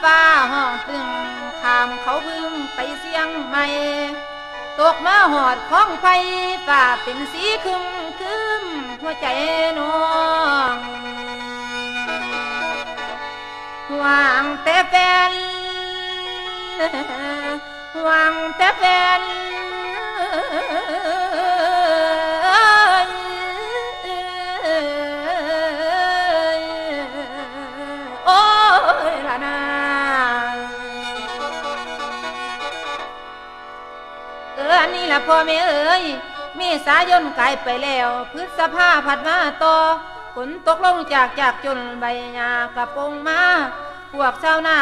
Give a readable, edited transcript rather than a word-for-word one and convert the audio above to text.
ฟ้าห้องตึงขามเขาพึ่งไปเสียงใหม่ตกมาหอดของไฟฝ่าเป็นสีคึมคึมหัวใจน้องหวังแต่แฟนหวังแต่แฟนโอ้ยล่ะนะอันนี้ล่ะพ่อแม่เอ๋ยเมษายนกลายไปแล้วพฤษภาผัดมาต่อฝนตกลงจากจนใบหญ้ากระปงมาพวกชาวนา